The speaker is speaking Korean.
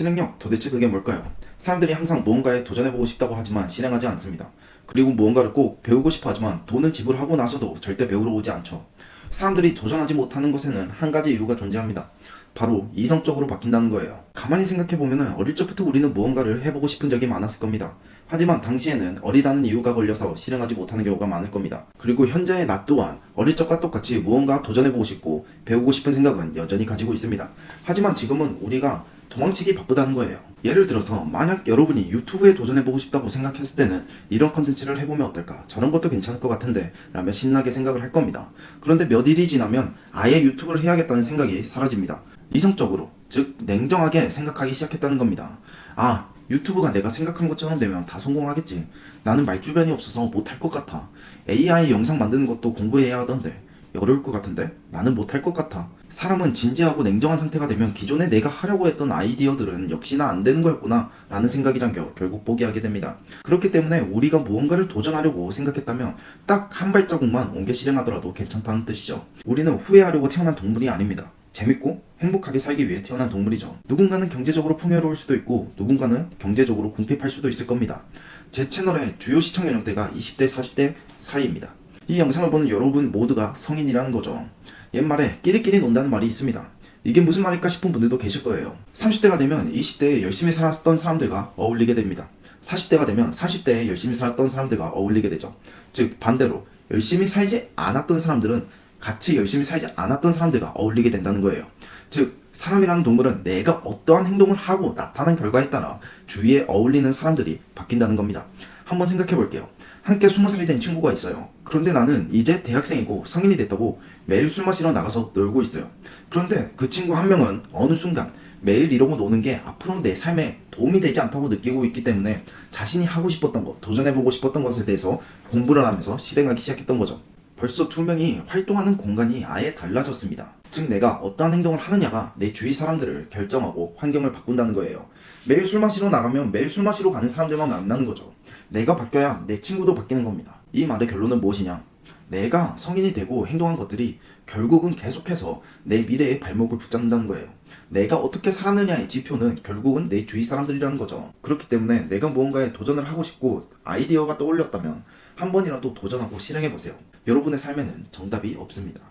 실행력, 도대체 그게 뭘까요? 사람들이 항상 무언가에 도전해보고 싶다고 하지만 실행하지 않습니다. 그리고 무언가를 꼭 배우고 싶어 하지만 돈을 지불하고 나서도 절대 배우러 오지 않죠. 사람들이 도전하지 못하는 것에는 한 가지 이유가 존재합니다. 바로 이성적으로 바뀐다는 거예요. 가만히 생각해보면 어릴 적부터 우리는 무언가를 해보고 싶은 적이 많았을 겁니다. 하지만 당시에는 어리다는 이유가 걸려서 실행하지 못하는 경우가 많을 겁니다. 그리고 현재의 나 또한 어릴 적과 똑같이 무언가 도전해보고 싶고 배우고 싶은 생각은 여전히 가지고 있습니다. 하지만 지금은 우리가 도망치기 바쁘다는 거예요. 예를 들어서 만약 여러분이 유튜브에 도전해보고 싶다고 생각했을 때는 이런 컨텐츠를 해보면 어떨까? 저런 것도 괜찮을 것 같은데 라며 신나게 생각을 할 겁니다. 그런데 몇 일이 지나면 아예 유튜브를 해야겠다는 생각이 사라집니다. 이성적으로, 즉 냉정하게 생각하기 시작했다는 겁니다. 아, 유튜브가 내가 생각한 것처럼 되면 다 성공하겠지. 나는 말주변이 없어서 못할 것 같아. AI 영상 만드는 것도 공부해야 하던데 어려울 것 같은데? 나는 못할 것 같아. 사람은 진지하고 냉정한 상태가 되면 기존에 내가 하려고 했던 아이디어들은 역시나 안 되는 거였구나 라는 생각이 잠겨 결국 포기하게 됩니다. 그렇기 때문에 우리가 무언가를 도전하려고 생각했다면 딱 한 발자국만 옮겨 실행하더라도 괜찮다는 뜻이죠. 우리는 후회하려고 태어난 동물이 아닙니다. 재밌고 행복하게 살기 위해 태어난 동물이죠. 누군가는 경제적으로 풍요로울 수도 있고 누군가는 경제적으로 궁핍할 수도 있을 겁니다. 제 채널의 주요 시청 연령대가 20대 40대 사이입니다. 이 영상을 보는 여러분 모두가 성인이라는 거죠. 옛말에 끼리끼리 논다는 말이 있습니다. 이게 무슨 말일까 싶은 분들도 계실 거예요. 30대가 되면 20대에 열심히 살았던 사람들과 어울리게 됩니다. 40대가 되면 40대에 열심히 살았던 사람들과 어울리게 되죠. 즉 반대로 열심히 살지 않았던 사람들은 같이 열심히 살지 않았던 사람들과 어울리게 된다는 거예요. 즉 사람이라는 동물은 내가 어떠한 행동을 하고 나타난 결과에 따라 주위에 어울리는 사람들이 바뀐다는 겁니다. 한번 생각해 볼게요. 함께 20살이 된 친구가 있어요. 그런데 나는 이제 대학생이고 성인이 됐다고 매일 술 마시러 나가서 놀고 있어요. 그런데 그 친구 한 명은 어느 순간 매일 이러고 노는 게 앞으로 내 삶에 도움이 되지 않다고 느끼고 있기 때문에 자신이 하고 싶었던 것, 도전해보고 싶었던 것에 대해서 공부를 하면서 실행하기 시작했던 거죠. 벌써 두 명이 활동하는 공간이 아예 달라졌습니다. 즉 내가 어떠한 행동을 하느냐가 내 주위 사람들을 결정하고 환경을 바꾼다는 거예요. 매일 술 마시러 나가면 매일 술 마시러 가는 사람들만 만나는 거죠. 내가 바뀌어야 내 친구도 바뀌는 겁니다. 이 말의 결론은 무엇이냐? 내가 성인이 되고 행동한 것들이 결국은 계속해서 내 미래의 발목을 붙잡는다는 거예요. 내가 어떻게 살았느냐의 지표는 결국은 내 주위 사람들이라는 거죠. 그렇기 때문에 내가 무언가에 도전을 하고 싶고 아이디어가 떠올렸다면 한 번이라도 도전하고 실행해보세요. 여러분의 삶에는 정답이 없습니다.